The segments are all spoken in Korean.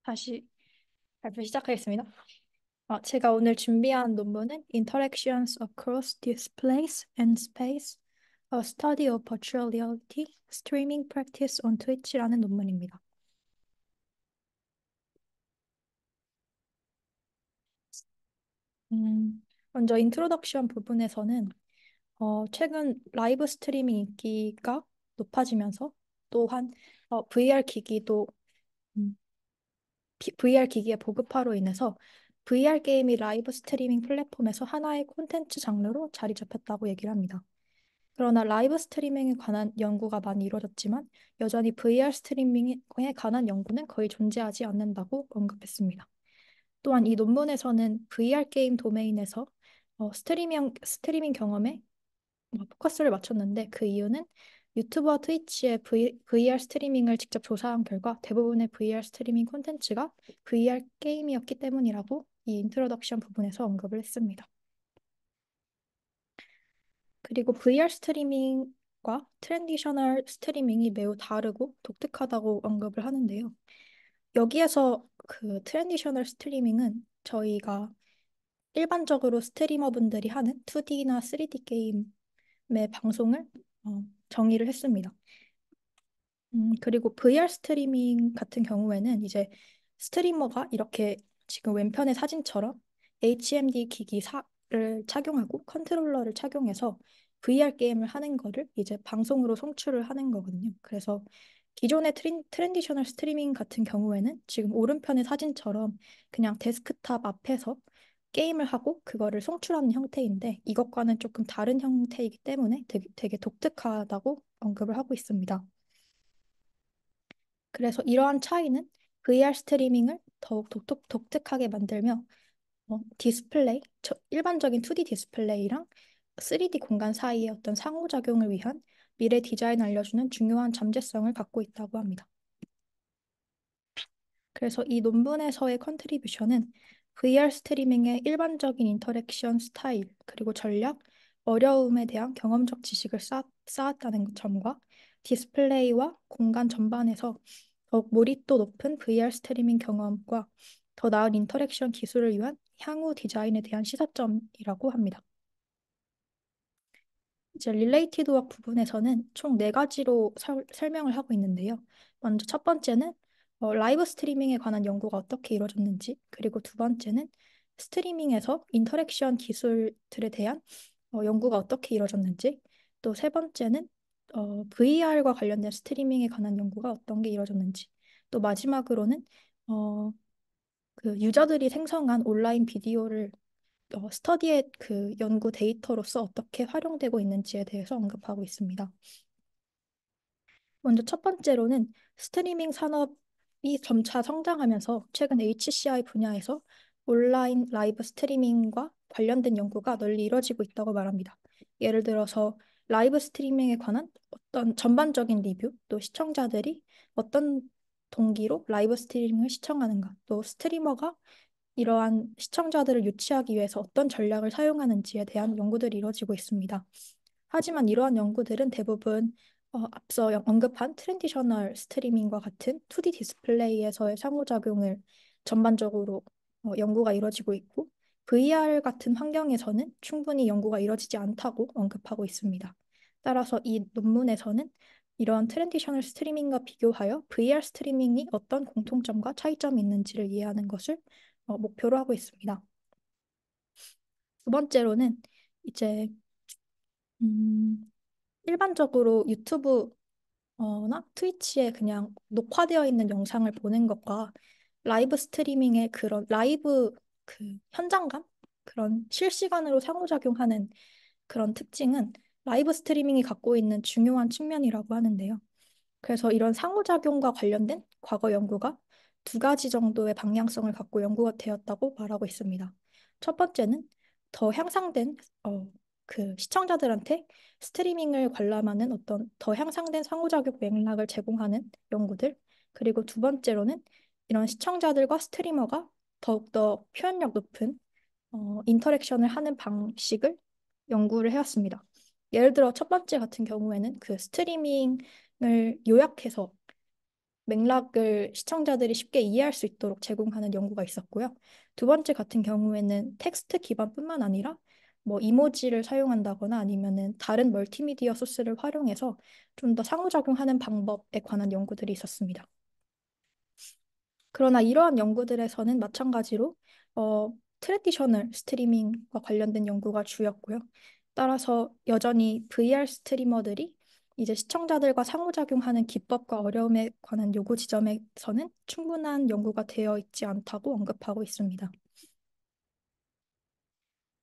다시 발표 시작하겠습니다. 제가 오늘 준비한 논문은 Interactions Across Displays and Space, A Study of Virtual Reality, Streaming Practice on Twitch라는 논문입니다. 먼저 인트로덕션 부분에서는 최근 라이브 스트리밍 인기가 높아지면서 또한 VR 기기도 음, VR 기기의 보급화로 인해서 VR 게임이 라이브 스트리밍 플랫폼에서 하나의 콘텐츠 장르로 자리 잡혔다고 얘기를 합니다. 그러나 라이브 스트리밍에 관한 연구가 많이 이루어졌지만 여전히 VR 스트리밍에 관한 연구는 거의 존재하지 않는다고 언급했습니다. 또한 이 논문에서는 VR 게임 도메인에서 스트리밍 경험에 포커스를 맞췄는데 그 이유는 유튜브와 트위치의 VR 스트리밍을 직접 조사한 결과 대부분의 VR 스트리밍 콘텐츠가 VR 게임이었기 때문이라고 이 인트로덕션 부분에서 언급을 했습니다. 그리고 VR 스트리밍과 트랜디셔널 스트리밍이 매우 다르고 독특하다고 언급을 하는데요. 여기에서 그 트랜디셔널 스트리밍은 저희가 일반적으로 스트리머분들이 하는 2D나 3D 게임의 방송을 정의를 했습니다. 그리고 VR 스트리밍 같은 경우에는 이제 스트리머가 이렇게 지금 왼편의 사진처럼 HMD 기기를 착용하고 컨트롤러를 착용해서 VR 게임을 하는 거를 이제 방송으로 송출을 하는 거거든요. 그래서 기존의 트랜디셔널 스트리밍 같은 경우에는 지금 오른편의 사진처럼 그냥 데스크탑 앞에서 게임을 하고 그거를 송출하는 형태인데 이것과는 조금 다른 형태이기 때문에 되게 독특하다고 언급을 하고 있습니다. 그래서 이러한 차이는 VR 스트리밍을 더욱 독특하게 만들며 일반적인 2D 디스플레이랑 3D 공간 사이의 어떤 상호작용을 위한 미래 디자인을 알려주는 중요한 잠재성을 갖고 있다고 합니다. 그래서 이 논문에서의 컨트리뷰션은 VR 스트리밍의 일반적인 인터랙션 스타일, 그리고 전략, 어려움에 대한 경험적 지식을 쌓았다는 점과 디스플레이와 공간 전반에서 더욱 몰입도 높은 VR 스트리밍 경험과 더 나은 인터랙션 기술을 위한 향후 디자인에 대한 시사점이라고 합니다. 이제 릴레이티드 웍 부분에서는 총 네 가지로 설명을 하고 있는데요. 먼저 첫 번째는 라이브 스트리밍에 관한 연구가 어떻게 이루어졌는지, 그리고 두 번째는 스트리밍에서 인터랙션 기술들에 대한 연구가 어떻게 이루어졌는지, 또 세 번째는 VR과 관련된 스트리밍에 관한 연구가 어떤 게 이루어졌는지, 또 마지막으로는 어, 그 유저들이 생성한 온라인 비디오를 스터디의 그 연구 데이터로서 어떻게 활용되고 있는지에 대해서 언급하고 있습니다. 먼저 첫 번째로는 스트리밍 산업이 점차 성장하면서 최근 HCI 분야에서 온라인 라이브 스트리밍과 관련된 연구가 널리 이뤄지고 있다고 말합니다. 예를 들어서 라이브 스트리밍에 관한 어떤 전반적인 리뷰, 또 시청자들이 어떤 동기로 라이브 스트리밍을 시청하는가, 또 스트리머가 이러한 시청자들을 유치하기 위해서 어떤 전략을 사용하는지에 대한 연구들이 이루어지고 있습니다. 하지만 이러한 연구들은 대부분 앞서 언급한 트랜디셔널 스트리밍과 같은 2D 디스플레이에서의 상호작용을 전반적으로 연구가 이루어지고 있고 VR 같은 환경에서는 충분히 연구가 이루어지지 않다고 언급하고 있습니다. 따라서 이 논문에서는 이런 트랜디셔널 스트리밍과 비교하여 VR 스트리밍이 어떤 공통점과 차이점이 있는지를 이해하는 것을 목표로 하고 있습니다. 두 번째로는 이제 음, 일반적으로 유튜브나 트위치에 그냥 녹화되어 있는 영상을 보는 것과 라이브 스트리밍의 그런 라이브 그 현장감? 그런 실시간으로 상호작용하는 그런 특징은 라이브 스트리밍이 갖고 있는 중요한 측면이라고 하는데요. 그래서 이런 상호작용과 관련된 과거 연구가 두 가지 정도의 방향성을 갖고 연구가 되었다고 말하고 있습니다. 첫 번째는 더 향상된 그 시청자들한테 스트리밍을 관람하는 어떤 더 향상된 상호작용 맥락을 제공하는 연구들. 그리고 두 번째로는 이런 시청자들과 스트리머가 더욱더 표현력 높은 인터랙션을 하는 방식을 연구를 해왔습니다. 예를 들어 첫 번째 같은 경우에는 그 스트리밍을 요약해서 맥락을 시청자들이 쉽게 이해할 수 있도록 제공하는 연구가 있었고요. 두 번째 같은 경우에는 텍스트 기반뿐만 아니라 뭐 이모지를 사용한다거나 아니면은 다른 멀티미디어 소스를 활용해서 좀 더 상호작용하는 방법에 관한 연구들이 있었습니다. 그러나 이러한 연구들에서는 마찬가지로 트래디셔널 스트리밍과 관련된 연구가 주였고요. 따라서 여전히 VR 스트리머들이 이제 시청자들과 상호작용하는 기법과 어려움에 관한 요구 지점에서는 충분한 연구가 되어 있지 않다고 언급하고 있습니다.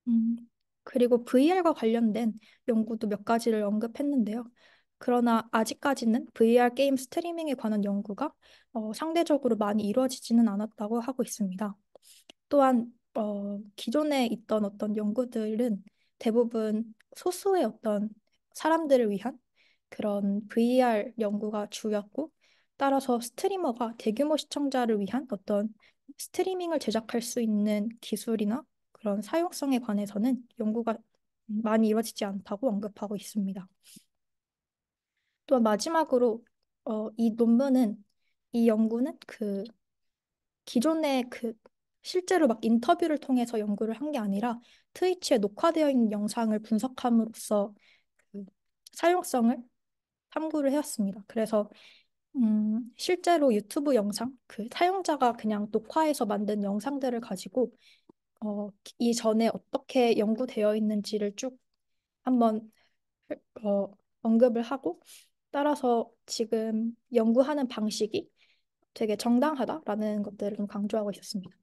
음, 그리고 VR과 관련된 연구도 몇 가지를 언급했는데요. 그러나 아직까지는 VR 게임 스트리밍에 관한 연구가 상대적으로 많이 이루어지지는 않았다고 하고 있습니다. 또한 기존에 있던 어떤 연구들은 대부분 소수의 어떤 사람들을 위한 그런 VR 연구가 주였고, 따라서 스트리머가 대규모 시청자를 위한 어떤 스트리밍을 제작할 수 있는 기술이나 그런 사용성에 관해서는 연구가 많이 이루어지지 않다고 언급하고 있습니다. 또한 마지막으로 이 논문은 이 연구는 그 기존에 그 실제로 막 인터뷰를 통해서 연구를 한 게 아니라 트위치에 녹화되어 있는 영상을 분석함으로써 그 사용성을 탐구를 해왔습니다. 그래서 실제로 유튜브 영상, 그 사용자가 그냥 녹화해서 만든 영상들을 가지고 이전에 어떻게 연구되어 있는지를 쭉 한번 어, 언급을 하고 따라서 지금 연구하는 방식이 되게 정당하다라는 것들을 좀 강조하고 있었습니다.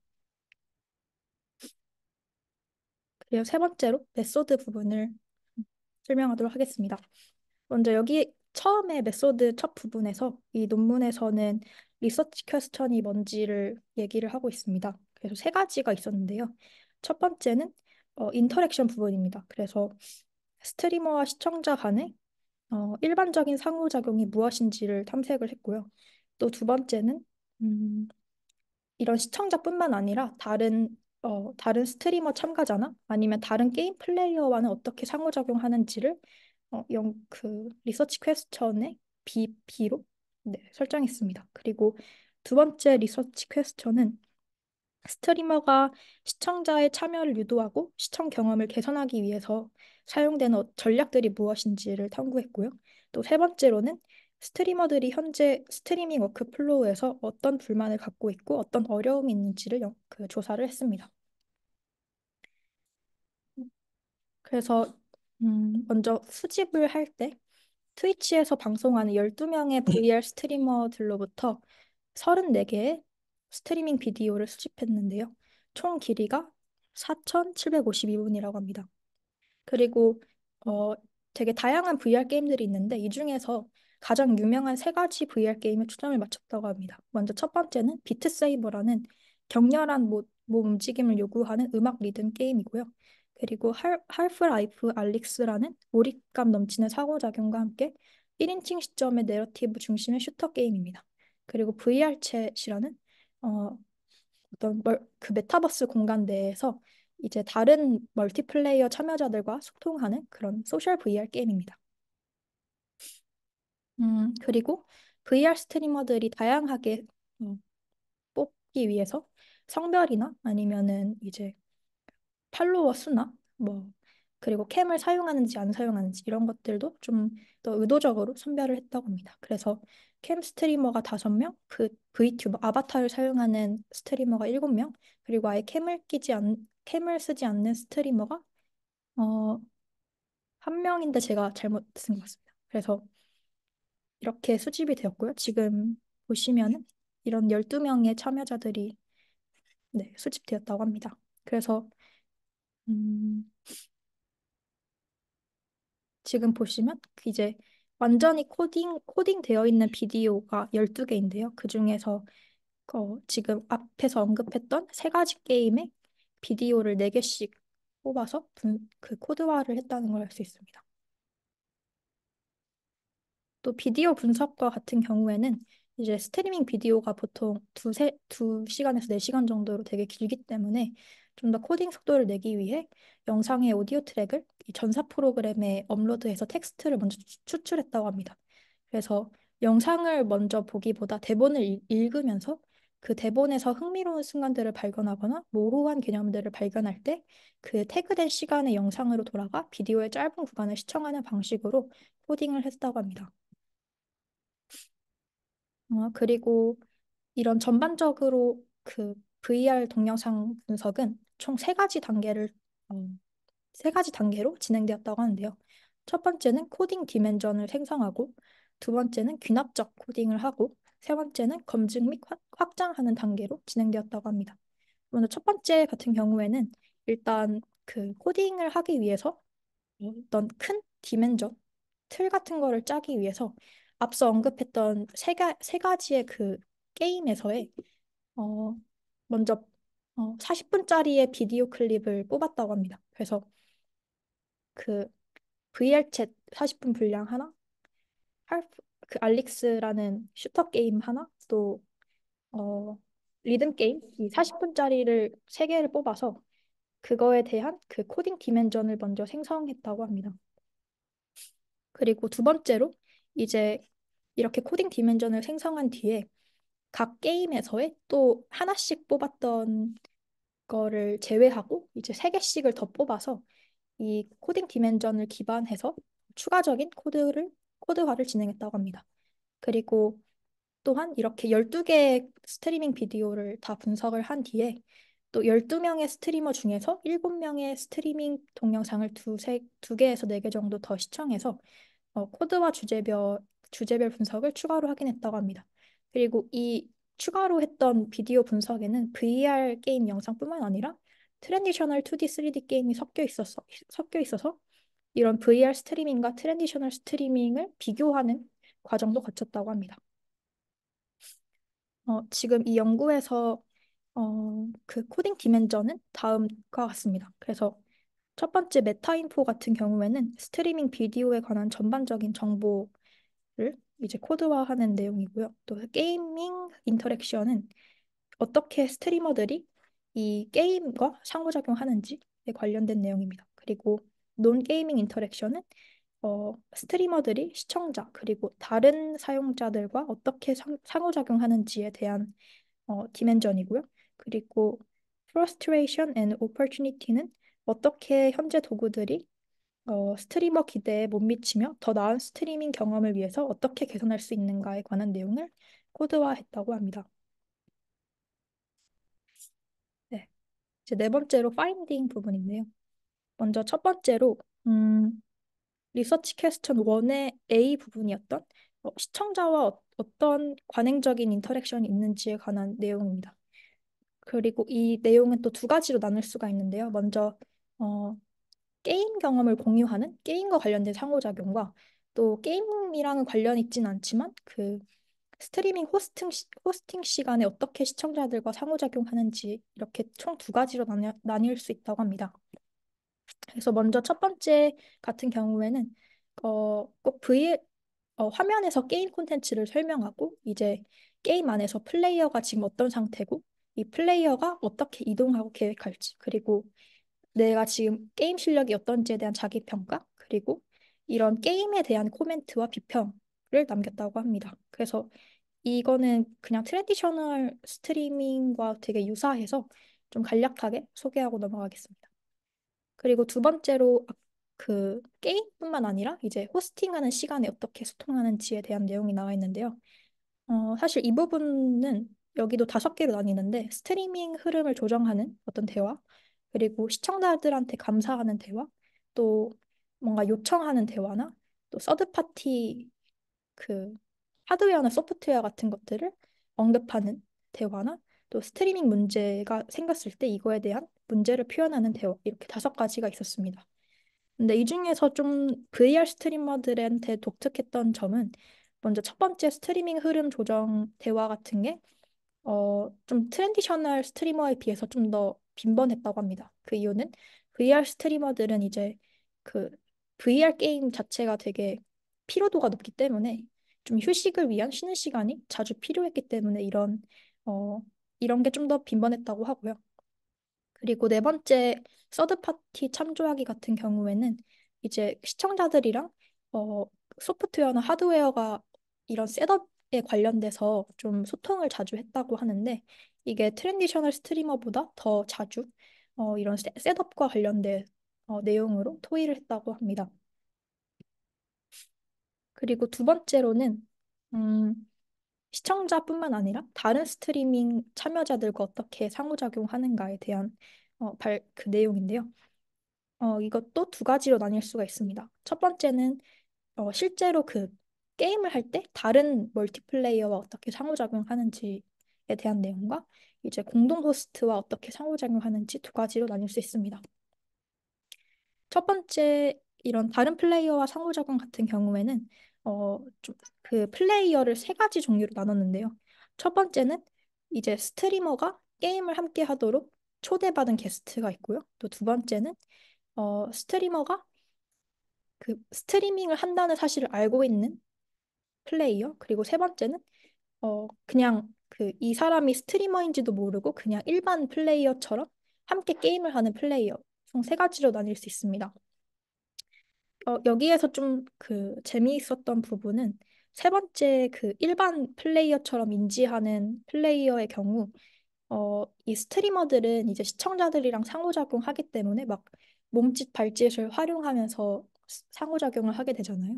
그리고 세 번째로 메소드 부분을 설명하도록 하겠습니다. 먼저 여기 처음에 메소드 첫 부분에서 이 논문에서는 리서치 퀘스천이 뭔지를 얘기를 하고 있습니다. 그래서 세 가지가 있었는데요. 첫 번째는 인터랙션 부분입니다. 그래서 스트리머와 시청자 간의 일반적인 상호작용이 무엇인지를 탐색을 했고요. 또 두 번째는 음, 이런 시청자뿐만 아니라 다른 스트리머 참가자나 아니면 다른 게임 플레이어와는 어떻게 상호작용하는지를 그 리서치 퀘스천의 B로 네, 설정했습니다. 그리고 두 번째 리서치 퀘스천은 스트리머가 시청자의 참여를 유도하고 시청 경험을 개선하기 위해서 사용되는 전략들이 무엇인지를 탐구했고요. 또 세 번째로는 스트리머들이 현재 스트리밍 워크플로우에서 어떤 불만을 갖고 있고 어떤 어려움이 있는지를 그 조사를 했습니다. 그래서 먼저 수집을 할 때 트위치에서 방송하는 12명의 VR 스트리머들로부터 34개의 스트리밍 비디오를 수집했는데요. 총 길이가 4,752분이라고 합니다. 그리고 어, 되게 다양한 VR 게임들이 있는데 이 중에서 가장 유명한 세 가지 VR 게임에 초점을 맞췄다고 합니다. 먼저 첫 번째는 비트 세이버라는 격렬한 몸 움직임을 요구하는 음악 리듬 게임이고요. 그리고 할프 라이프 알릭스라는 몰입감 넘치는 상호작용과 함께 1인칭 시점의 내러티브 중심의 슈터 게임입니다. 그리고 VR 챗이라는 어, 그 메타버스 공간 내에서 이제 다른 멀티플레이어 참여자들과 소통하는 그런 소셜 VR 게임입니다. 그리고 VR 스트리머들이 다양하게 어, 뽑기 위해서 성별이나 아니면은 이제 팔로워 수나 뭐 그리고 캠을 사용하는지 안 사용하는지 이런 것들도 좀 더 의도적으로 선별을 했다고 합니다. 그래서 캠 스트리머가 5명, 그 VTuber 아바타를 사용하는 스트리머가 7명, 그리고 아예 캠을 쓰지 않는 스트리머가 어, 1명인데 제가 잘못 쓴 것 같습니다. 그래서 이렇게 수집이 되었고요. 지금 보시면은 이런 12명의 참여자들이 네, 수집되었다고 합니다. 그래서 음, 지금 보시면 이제 완전히 코딩 되어 있는 비디오가 12개인데요. 그중에서 지금 앞에서 언급했던 세 가지 게임의 비디오를 4개씩 뽑아서 그 코드화를 했다는 걸 알 수 있습니다. 또 비디오 분석과 같은 경우에는 이제 스트리밍 비디오가 보통 2시간에서 4시간 정도로 되게 길기 때문에 좀 더 코딩 속도를 내기 위해 영상의 오디오 트랙을 이 전사 프로그램에 업로드해서 텍스트를 먼저 추출했다고 합니다. 그래서 영상을 먼저 보기보다 대본을 읽으면서 그 대본에서 흥미로운 순간들을 발견하거나 모호한 개념들을 발견할 때 그 태그된 시간의 영상으로 돌아가 비디오의 짧은 구간을 시청하는 방식으로 코딩을 했다고 합니다. 그리고 이런 전반적으로 그 VR 동영상 분석은 총 어, 세 가지 단계로 진행되었다고 하는데요. 첫 번째는 코딩 디멘전을 생성하고, 두 번째는 귀납적 코딩을 하고, 세 번째는 검증 및 확장하는 단계로 진행되었다고 합니다. 먼저 첫 번째 같은 경우에는 일단 그 코딩을 하기 위해서 어떤 큰 디멘전, 틀 같은 거를 짜기 위해서 앞서 언급했던 세 가지의 그 게임에서의 어, 먼저 40분짜리의 비디오 클립을 뽑았다고 합니다. 그래서 그 VR 챗 40분 분량 하나, 그 알릭스라는 슈터 게임 하나, 또 어, 리듬 게임 이 40분짜리를 세 개를 뽑아서 그거에 대한 그 코딩 디멘전을 먼저 생성했다고 합니다. 그리고 두 번째로 이제 이렇게 코딩 디멘전을 생성한 뒤에 각 게임에서의 또 하나씩 뽑았던 거를 제외하고 이제 세 개씩을 더 뽑아서 이 코딩 디멘전을 기반해서 추가적인 코드화를 진행했다고 합니다. 그리고 또한 이렇게 12개의 스트리밍 비디오를 다 분석을 한 뒤에 또 12명의 스트리머 중에서 7명의 스트리밍 동영상을 두 개에서 네 개 정도 더 시청해서 코드와 주제별 분석을 추가로 확인했다고 합니다. 그리고 이 추가로 했던 비디오 분석에는 VR 게임 영상뿐만 아니라 트랜지셔널 2D, 3D 게임이 섞여 있어서 이런 VR 스트리밍과 트랜지셔널 스트리밍을 비교하는 과정도 거쳤다고 합니다. 지금 이 연구에서 그 코딩 디멘전은 다음과 같습니다. 그래서 첫 번째 메타인포 같은 경우에는 스트리밍 비디오에 관한 전반적인 정보를 이제 코드화하는 내용이고요. 또 게이밍 인터랙션은 어떻게 스트리머들이 이 게임과 상호작용하는지에 관련된 내용입니다. 그리고 논 게이밍 인터랙션은 스트리머들이 시청자 그리고 다른 사용자들과 어떻게 상호작용하는지에 대한 디멘전이고요. 그리고 frustration and opportunity는 어떻게 현재 도구들이 스트리머 기대에 못 미치며 더 나은 스트리밍 경험을 위해서 어떻게 개선할 수 있는가에 관한 내용을 코드화했다고 합니다. 네. 이제 네 번째로 파인딩 부분인데요. 먼저 첫 번째로 리서치 퀘스천 1의 A 부분이었던 시청자와 어떤 관행적인 인터랙션이 있는지에 관한 내용입니다. 그리고 이 내용은 또 두 가지로 나눌 수가 있는데요. 먼저 어, 게임 경험을 공유하는 게임과 관련된 상호작용과 또 게임이랑은 관련 있진 않지만 그 스트리밍 호스팅 시간에 어떻게 시청자들과 상호작용하는지 이렇게 총 두 가지로 나뉠 수 있다고 합니다. 그래서 먼저 첫 번째 같은 경우에는 꼭 화면에서 게임 콘텐츠를 설명하고 이제 게임 안에서 플레이어가 지금 어떤 상태고 이 플레이어가 어떻게 이동하고 계획할지 그리고 내가 지금 게임 실력이 어떤지에 대한 자기 평가 그리고 이런 게임에 대한 코멘트와 비평을 남겼다고 합니다. 그래서 이거는 그냥 트레디셔널 스트리밍과 되게 유사해서 좀 간략하게 소개하고 넘어가겠습니다. 그리고 두 번째로 그 게임뿐만 아니라 이제 호스팅하는 시간에 어떻게 소통하는지에 대한 내용이 나와 있는데요. 사실 이 부분은 여기도 5개로 나뉘는데 스트리밍 흐름을 조정하는 어떤 대화, 그리고 시청자들한테 감사하는 대화, 또 뭔가 요청하는 대화나 또 서드 파티 그 하드웨어나 소프트웨어 같은 것들을 언급하는 대화나 또 스트리밍 문제가 생겼을 때 이거에 대한 문제를 표현하는 대화 이렇게 5가지가 있었습니다. 근데 이 중에서 좀 VR 스트리머들한테 독특했던 점은 먼저 첫 번째 스트리밍 흐름 조정 대화 같은 게 좀 트랜디셔널 스트리머에 비해서 좀 더 빈번했다고 합니다. 그 이유는 VR 스트리머들은 이제 그 VR 게임 자체가 되게 피로도가 높기 때문에 좀 휴식을 위한 쉬는 시간이 자주 필요했기 때문에 어, 이런 게 좀 더 빈번했다고 하고요. 그리고 네 번째 서드 파티 참조하기 같은 경우에는 이제 시청자들이랑 어, 소프트웨어나 하드웨어가 이런 셋업에 관련돼서 좀 소통을 자주 했다고 하는데 이게 트랜디셔널 스트리머보다 더 자주 이런 셋업과 관련된 내용으로 토의를 했다고 합니다. 그리고 두 번째로는 음, 시청자뿐만 아니라 다른 스트리밍 참여자들과 어떻게 상호작용하는가에 대한 그 내용인데요. 이것도 두 가지로 나뉠 수가 있습니다. 첫 번째는 실제로 그 게임을 할 때 다른 멀티플레이어와 어떻게 상호작용하는지에 대한 내용과 이제 공동 호스트와 어떻게 상호작용하는지 두 가지로 나뉠 수 있습니다. 첫 번째 이런 다른 플레이어와 상호작용 같은 경우에는 좀 그 플레이어를 세 가지 종류로 나눴는데요. 첫 번째는 이제 스트리머가 게임을 함께 하도록 초대받은 게스트가 있고요. 또 두 번째는 스트리머가 그 스트리밍을 한다는 사실을 알고 있는 플레이어. 그리고 세 번째는 그냥 그 이 사람이 스트리머인지도 모르고 그냥 일반 플레이어처럼 함께 게임을 하는 플레이어. 총 세 가지로 나뉠 수 있습니다. 여기에서 좀 그 재미있었던 부분은 세 번째 그 일반 플레이어처럼 인지하는 플레이어의 경우 이 스트리머들은 이제 시청자들이랑 상호작용하기 때문에 막 몸짓 발짓을 활용하면서 상호작용을 하게 되잖아요.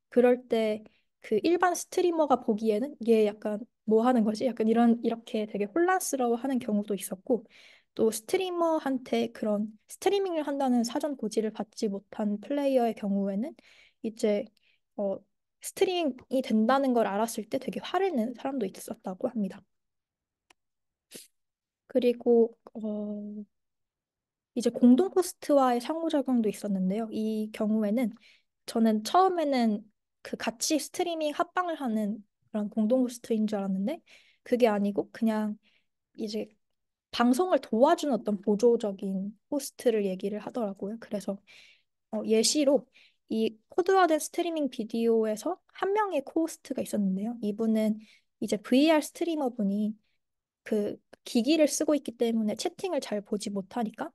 그럴 때 그 일반 스트리머가 보기에는 얘 약간 뭐 하는 거지? 약간 이렇게 되게 혼란스러워하는 경우도 있었고 또 스트리머한테 그런 스트리밍을 한다는 사전 고지를 받지 못한 플레이어의 경우에는 이제 어, 스트리밍이 된다는 걸 알았을 때 되게 화를 낸 사람도 있었다고 합니다. 그리고 이제 공동 호스트와의 상호작용도 있었는데요. 이 경우에는 저는 처음에는 그 같이 스트리밍 합방을 하는 그런 공동 호스트인 줄 알았는데 그게 아니고 그냥 이제 방송을 도와주는 어떤 보조적인 호스트를 얘기를 하더라고요. 그래서 예시로 이 코드화된 스트리밍 비디오에서 한 명의 코호스트가 있었는데요. 이분은 이제 VR 스트리머 분이 그 기기를 쓰고 있기 때문에 채팅을 잘 보지 못하니까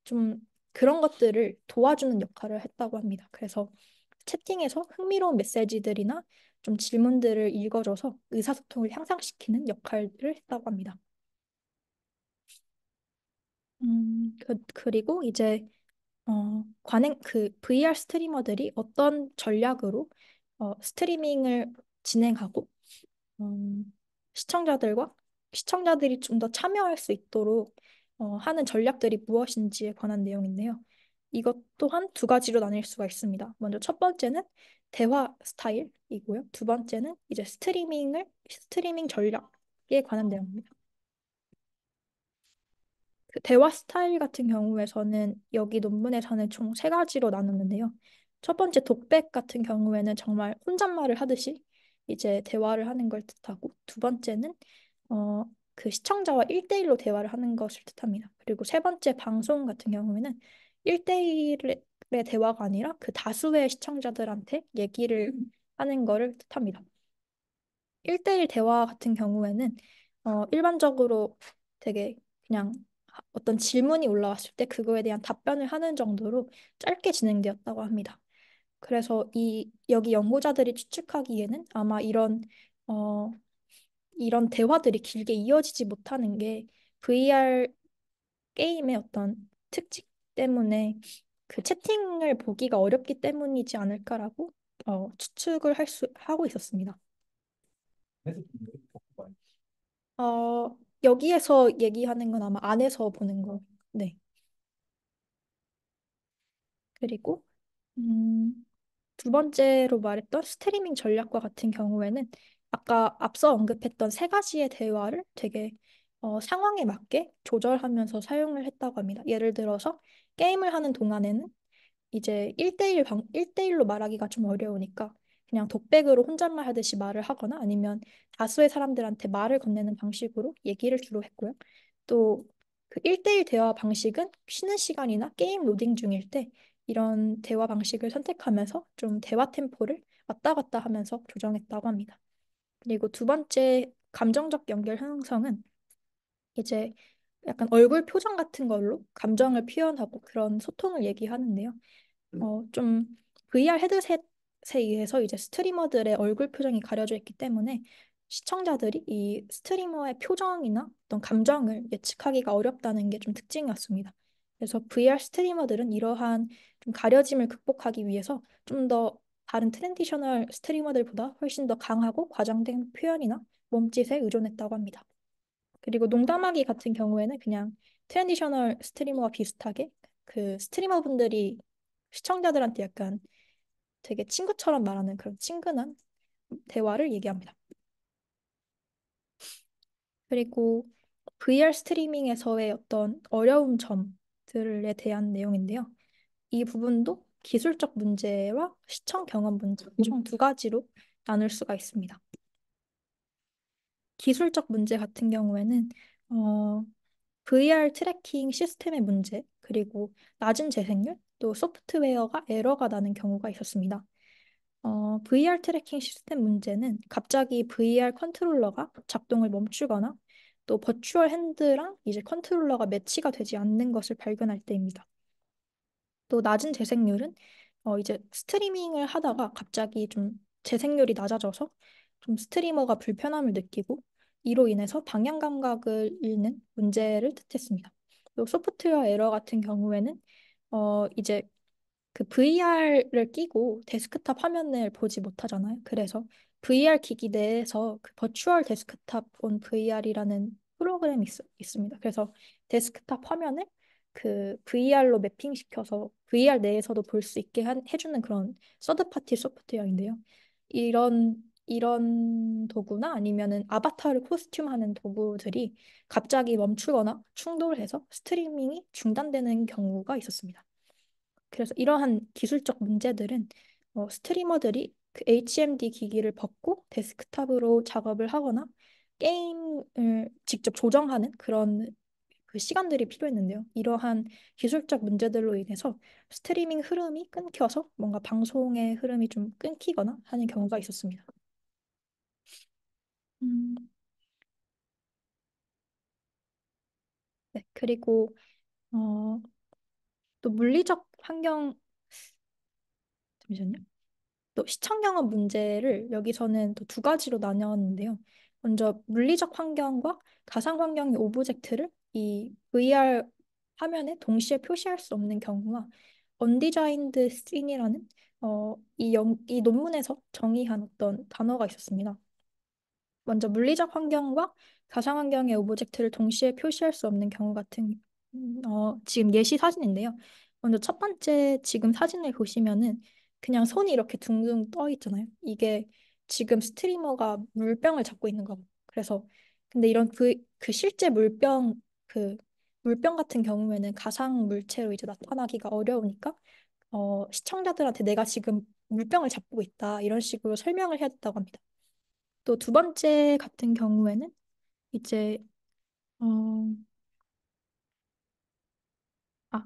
좀 그런 것들을 도와주는 역할을 했다고 합니다. 그래서 채팅에서 흥미로운 메시지들이나 좀 질문들을 읽어줘서 의사소통을 향상시키는 역할을 했다고 합니다. 그리고 이제 그 VR 스트리머들이 어떤 전략으로 스트리밍을 진행하고 음, 시청자들과 시청자들이 좀 더 참여할 수 있도록 하는 전략들이 무엇인지에 관한 내용인데요. 이것 또한 두 가지로 나뉠 수가 있습니다. 먼저 첫 번째는 대화 스타일이고요. 두 번째는 이제 스트리밍 전략에 관한 내용입니다. 그 대화 스타일 같은 경우에서는 여기 논문에서는 총 세 가지로 나눴는데요. 첫 번째 독백 같은 경우에는 정말 혼잣말을 하듯이 이제 대화를 하는 걸 뜻하고 두 번째는 어, 그 시청자와 1대1로 대화를 하는 것을 뜻합니다. 그리고 세 번째 방송 같은 경우에는 1대1의 대화가 아니라 그 다수의 시청자들한테 얘기를 하는 거를 뜻합니다. 1대1 대화 같은 경우에는 일반적으로 되게 그냥 어떤 질문이 올라왔을 때 그거에 대한 답변을 하는 정도로 짧게 진행되었다고 합니다. 그래서 여기 연구자들이 추측하기에는 아마 어, 이런 대화들이 길게 이어지지 못하는 게 VR 게임의 어떤 특징 때문에 그 채팅을 보기가 어렵기 때문이지 않을까라고 추측을 하고 있었습니다. 여기에서 얘기하는 건 아마 안에서 보는 거. 네. 그리고 음, 두 번째로 말했던 스트리밍 전략과 같은 경우에는 아까 앞서 언급했던 세 가지의 대화를 되게 상황에 맞게 조절하면서 사용을 했다고 합니다. 예를 들어서 게임을 하는 동안에는 이제 1대1로 말하기가 좀 어려우니까 그냥 독백으로 혼잣말 하듯이 말을 하거나 아니면 다수의 사람들한테 말을 건네는 방식으로 얘기를 주로 했고요. 또 그 1대1 대화 방식은 쉬는 시간이나 게임 로딩 중일 때 이런 대화 방식을 선택하면서 좀 대화 템포를 왔다 갔다 하면서 조정했다고 합니다. 그리고 두 번째 감정적 연결 형성은 이제 약간 얼굴 표정 같은 걸로 감정을 표현하고 그런 소통을 얘기하는데요. 좀 VR 의해서 이제 스트리머들의 얼굴 표정이 가려져 있기 때문에 시청자들이 이 스트리머의 표정이나 어떤 감정을 예측하기가 어렵다는 게 좀 특징이었습니다. 그래서 VR 스트리머들은 이러한 좀 가려짐을 극복하기 위해서 좀 더 다른 트랜디셔널 스트리머들보다 훨씬 더 강하고 과장된 표현이나 몸짓에 의존했다고 합니다. 그리고 농담하기 같은 경우에는 그냥 트랜디셔널 스트리머와 비슷하게 그 스트리머분들이 시청자들한테 약간 되게 친구처럼 말하는 그런 친근한 대화를 얘기합니다. 그리고 VR 스트리밍에서의 어떤 어려운 점들에 대한 내용인데요. 이 부분도 기술적 문제와 시청 경험 문제 총 두 가지로 나눌 수가 있습니다. 기술적 문제 같은 경우에는 어, VR 트래킹 시스템의 문제, 그리고 낮은 재생률, 또 소프트웨어가 에러가 나는 경우가 있었습니다. VR 트래킹 시스템 문제는 갑자기 VR 컨트롤러가 작동을 멈추거나 또 버추얼 핸드랑 이제 컨트롤러가 매치가 되지 않는 것을 발견할 때입니다. 또 낮은 재생률은 이제 스트리밍을 하다가 갑자기 좀 재생률이 낮아져서 좀 스트리머가 불편함을 느끼고 이로 인해서 방향 감각을 잃는 문제를 뜻했습니다. 또 소프트웨어 에러 같은 경우에는 이제 그 VR을 끼고 데스크탑 화면을 보지 못하잖아요. 그래서 VR 기기 내에서 그 버추얼 데스크탑 온 VR이라는 프로그램이 있습니다. 그래서 데스크탑 화면을 그 VR로 매핑시켜서 VR 내에서도 볼 수 있게 해주는 그런 서드 파티 소프트웨어인데요. 이런 도구나 아니면은 아바타를 코스튬하는 도구들이 갑자기 멈추거나 충돌해서 스트리밍이 중단되는 경우가 있었습니다. 그래서 이러한 기술적 문제들은 스트리머들이 그 HMD 기기를 벗고 데스크탑으로 작업을 하거나 게임을 직접 조정하는 그런 그 시간들이 필요했는데요. 이러한 기술적 문제들로 인해서 스트리밍 흐름이 끊겨서 뭔가 방송의 흐름이 좀 끊기거나 하는 경우가 있었습니다. 음, 네. 그리고 어, 또 물리적 환경 잠시만요. 또 시청 경험 문제를 여기서는 또 두 가지로 나뉘었는데요. 먼저 물리적 환경과 가상 환경의 오브젝트를 이 VR 화면에 동시에 표시할 수 없는 경우와 언디자인드 씬이라는 이 논문에서 정의한 어떤 단어가 있었습니다. 먼저 물리적 환경과 가상 환경의 오브젝트를 동시에 표시할 수 없는 경우 같은 지금 예시 사진인데요. 먼저 첫 번째 지금 사진을 보시면은 그냥 손이 이렇게 둥둥 떠 있잖아요. 이게 지금 스트리머가 물병을 잡고 있는 거. 그래서 근데 이런 그 실제 그 물병 같은 경우에는 가상 물체로 이제 나타나기가 어려우니까 시청자들한테 내가 지금 물병을 잡고 있다 이런 식으로 설명을 해야 된다고 합니다. 또 두 번째 같은 경우에는 이제 어, 아,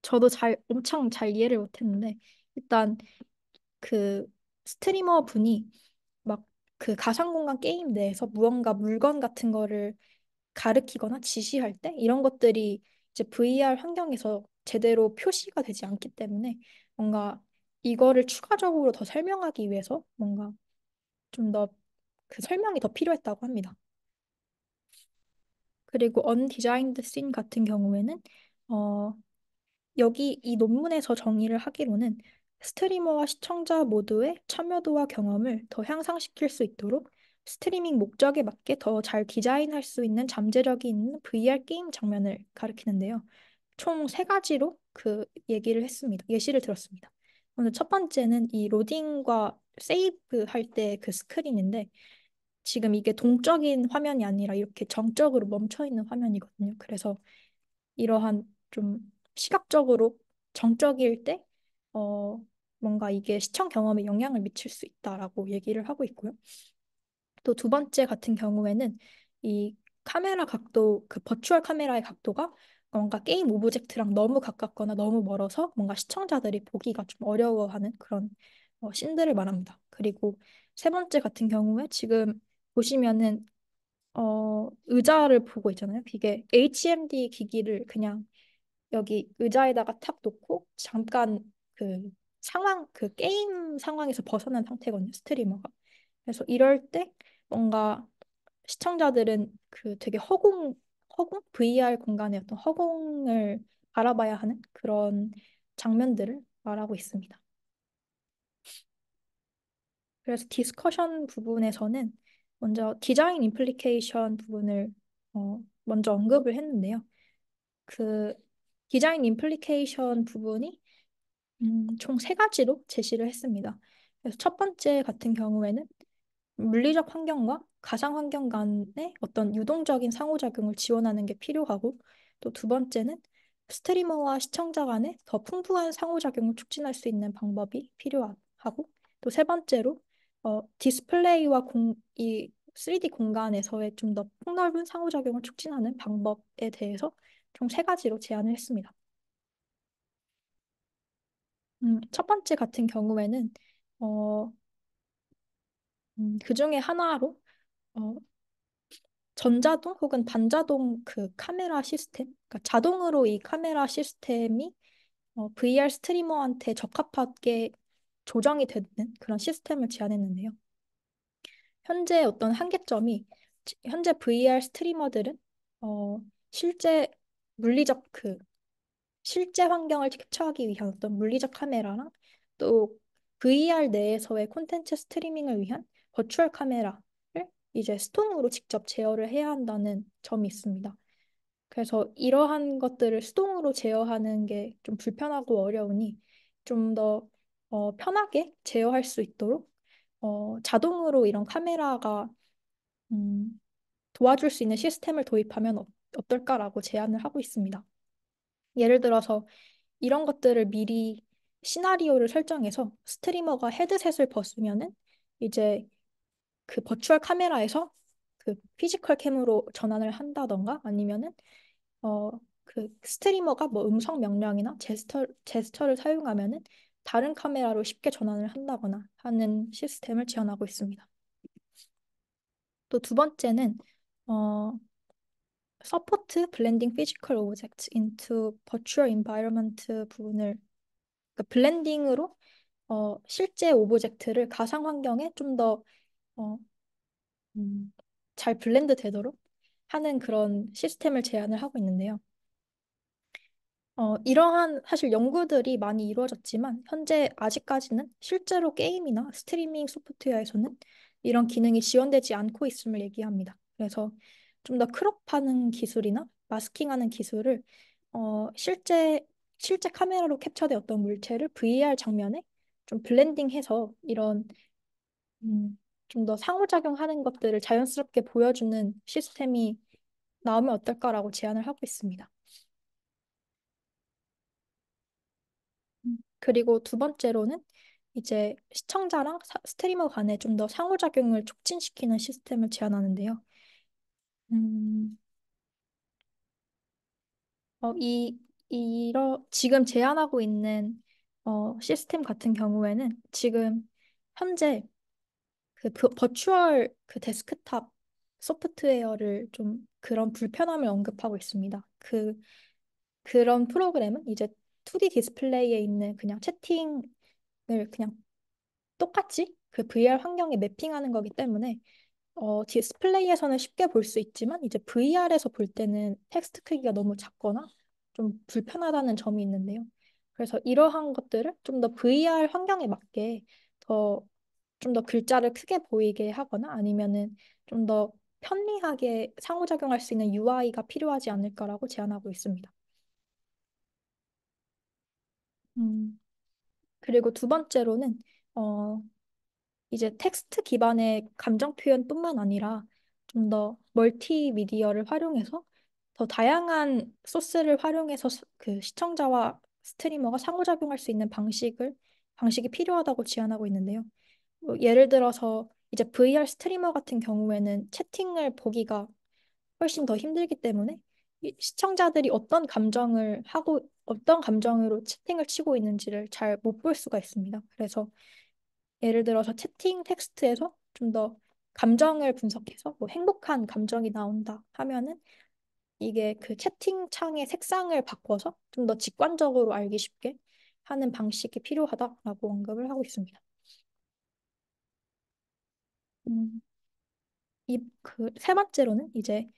저도 엄청 잘 이해를 못했는데 일단 그 스트리머 분이 막 그 가상공간 게임 내에서 무언가 물건 같은 거를 가르키거나 지시할 때 이런 것들이 이제 VR 환경에서 제대로 표시가 되지 않기 때문에 뭔가 이거를 추가적으로 더 설명하기 위해서 뭔가 좀 더 그 설명이 더 필요했다고 합니다. 그리고 언디자인드 씬 같은 경우에는 어, 여기 이 논문에서 정의를 하기로는 스트리머와 시청자 모두의 참여도와 경험을 더 향상시킬 수 있도록 스트리밍 목적에 맞게 더 잘 디자인할 수 있는 잠재력이 있는 VR 게임 장면을 가리키는데요. 총 세 가지로 그 얘기를 했습니다. 예시를 들었습니다. 먼저 첫 번째는 이 로딩과 세이브 할 때 그 스크린인데 지금 이게 동적인 화면이 아니라 이렇게 정적으로 멈춰 있는 화면이거든요. 그래서 이러한 좀 시각적으로 정적일 때, 어, 뭔가 이게 시청 경험에 영향을 미칠 수 있다라고 얘기를 하고 있고요. 또 두 번째 같은 경우에는 이 카메라 각도, 그 버추얼 카메라의 각도가 뭔가 게임 오브젝트랑 너무 가깝거나 너무 멀어서 뭔가 시청자들이 보기가 좀 어려워하는 그런 씬들을 말합니다. 그리고 세 번째 같은 경우에 지금 보시면은 의자를 보고 있잖아요. 이게 HMD 기기를 그냥 여기 의자에다가 탁 놓고 잠깐 그 상황, 그 게임 상황에서 벗어난 상태거든요, 스트리머가. 그래서 이럴 때 뭔가 시청자들은 그 되게 허공? VR 공간의 어떤 허공을 바라봐야 하는 그런 장면들을 말하고 있습니다. 그래서 디스커션 부분에서는 먼저 디자인 임플리케이션 부분을 먼저 언급을 했는데요. 그 디자인 임플리케이션 부분이 총 세 가지로 제시를 했습니다. 그래서 첫 번째 같은 경우에는 물리적 환경과 가상 환경 간의 어떤 유동적인 상호작용을 지원하는 게 필요하고, 또 두 번째는 스트리머와 시청자 간의 더 풍부한 상호작용을 촉진할 수 있는 방법이 필요하고, 또 세 번째로 디스플레이와 이 3D 공간에서의 좀 더 폭넓은 상호작용을 촉진하는 방법에 대해서 총 세 가지로 제안을 했습니다. 첫 번째 같은 경우에는 어, 그 중에 하나로 어, 전자동 혹은 반자동 그 카메라 시스템, 그러니까 자동으로 이 카메라 시스템이 VR 스트리머한테 적합하게 조정이 되는 그런 시스템을 제안했는데요. 현재 어떤 한계점이 현재 VR 스트리머들은 어, 실제 물리적 실제 환경을 캡처하기 위한 어떤 물리적 카메라랑 또 VR 내에서의 콘텐츠 스트리밍을 위한 버추얼 카메라를 이제 수동으로 직접 제어를 해야 한다는 점이 있습니다. 그래서 이러한 것들을 수동으로 제어하는 게 좀 불편하고 어려우니 좀 더 편하게 제어할 수 있도록 자동으로 이런 카메라가 음, 도와줄 수 있는 시스템을 도입하면 어떨까라고 제안을 하고 있습니다. 예를 들어서 이런 것들을 미리 시나리오를 설정해서 스트리머가 헤드셋을 벗으면은 이제 그 버추얼 카메라에서 그 피지컬 캠으로 전환을 한다던가 아니면은 그 스트리머가 뭐 음성 명령이나 제스처를 사용하면은 다른 카메라로 쉽게 전환을 한다거나 하는 시스템을 지원하고 있습니다. 또 두 번째는 어, 서포트 블렌딩 피지컬 오브젝트 into virtual environment 부분을 그러니까 블렌딩으로 실제 오브젝트를 가상 환경에 좀 더 어, 잘 블렌드 되도록 하는 그런 시스템을 제안을 하고 있는데요. 이러한 사실 연구들이 많이 이루어졌지만 현재 아직까지는 실제로 게임이나 스트리밍 소프트웨어에서는 이런 기능이 지원되지 않고 있음을 얘기합니다. 그래서 좀 더 크롭하는 기술이나 마스킹하는 기술을 실제 카메라로 캡처된 어떤 물체를 VR 장면에 좀 블렌딩해서 이런 좀 더 상호작용하는 것들을 자연스럽게 보여주는 시스템이 나오면 어떨까라고 제안을 하고 있습니다. 그리고 두 번째로는 이제 시청자랑 스트리머 간에 좀 더 상호작용을 촉진시키는 시스템을 제안하는데요. 음, 지금 제안하고 있는 시스템 같은 경우에는 지금 현재 버추얼 그 데스크탑 소프트웨어를 좀 그런 불편함을 언급하고 있습니다. 그런 프로그램은 이제 2D 디스플레이에 있는 그냥 채팅을 그냥 똑같이 그 VR 환경에 매핑하는 거기 때문에 디스플레이에서는 쉽게 볼 수 있지만 이제 VR에서 볼 때는 텍스트 크기가 너무 작거나 좀 불편하다는 점이 있는데요. 그래서 이러한 것들을 좀 더 VR 환경에 맞게 더 좀 더 글자를 크게 보이게 하거나 아니면은 좀 더 편리하게 상호작용할 수 있는 UI가 필요하지 않을까라고 제안하고 있습니다. 음, 그리고 두 번째로는 어, 이제 텍스트 기반의 감정 표현뿐만 아니라 좀 더 멀티미디어를 활용해서 더 다양한 소스를 활용해서 그 시청자와 스트리머가 상호작용할 수 있는 방식이 필요하다고 제안하고 있는데요. 뭐 예를 들어서 이제 VR 스트리머 같은 경우에는 채팅을 보기가 훨씬 더 힘들기 때문에 이 시청자들이 어떤 감정으로 채팅을 치고 있는지를 잘 못 볼 수가 있습니다. 그래서 예를 들어서 채팅 텍스트에서 좀 더 감정을 분석해서 뭐 행복한 감정이 나온다 하면은 이게 그 채팅창의 색상을 바꿔서 좀 더 직관적으로 알기 쉽게 하는 방식이 필요하다라고 언급을 하고 있습니다. 음, 이 그 세 번째로는 이제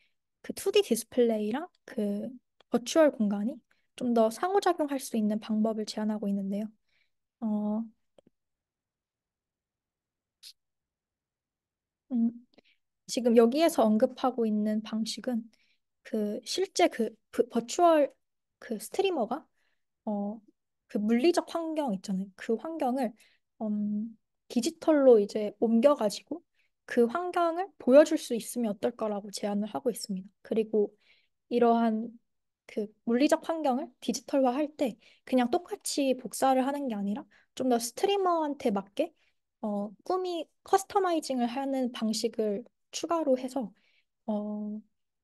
그 2D 디스플레이랑 그 버추얼 공간이 좀 더 상호작용할 수 있는 방법을 제안하고 있는데요. 어, 음, 지금 여기에서 언급하고 있는 방식은 그 실제 버추얼 그 스트리머가 어, 그 물리적 환경 있잖아요. 그 환경을 음, 디지털로 이제 옮겨가지고 그 환경을 보여줄 수 있으면 어떨까라고 제안을 하고 있습니다. 그리고 이러한 그 물리적 환경을 디지털화 할 때 그냥 똑같이 복사를 하는 게 아니라 좀 더 스트리머한테 맞게 꾸미 커스터마이징을 하는 방식을 추가로 해서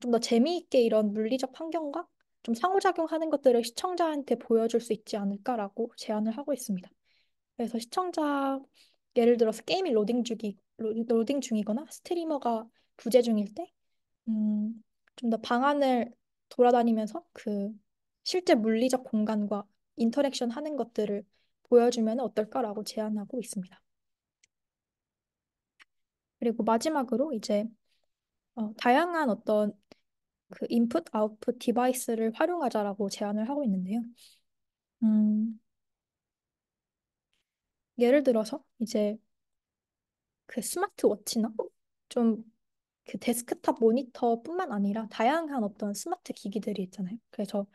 좀 더 재미있게 이런 물리적 환경과 좀 상호작용하는 것들을 시청자한테 보여줄 수 있지 않을까라고 제안을 하고 있습니다. 그래서 시청자 예를 들어서 게임이 로딩 중이거나 스트리머가 부재 중일 때 좀 더 방안을 돌아다니면서 그 실제 물리적 공간과 인터랙션 하는 것들을 보여주면 어떨까라고 제안하고 있습니다. 그리고 마지막으로 이제 다양한 어떤 그 인풋, 아웃풋 디바이스를 활용하자라고 제안을 하고 있는데요. 음, 예를 들어서 이제 그 스마트워치나 좀 그 데스크탑 모니터뿐만 아니라 다양한 어떤 스마트 기기들이 있잖아요. 그래서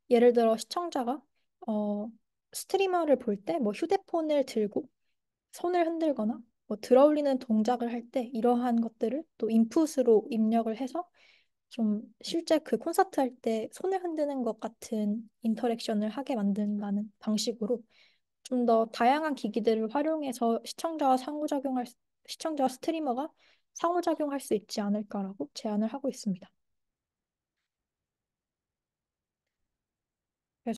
예를 들어 시청자가 어, 스트리머를 볼 때 뭐 휴대폰을 들고 손을 흔들거나 뭐 들어올리는 동작을 할 때 이러한 것들을 또 인풋으로 입력을 해서 좀 실제 그 콘서트 할 때 손을 흔드는 것 같은 인터랙션을 하게 만든다는 방식으로 좀 더 다양한 기기들을 활용해서 시청자와 스트리머가 상호작용할 수 있지 않을까라고 제안을 하고 있습니다.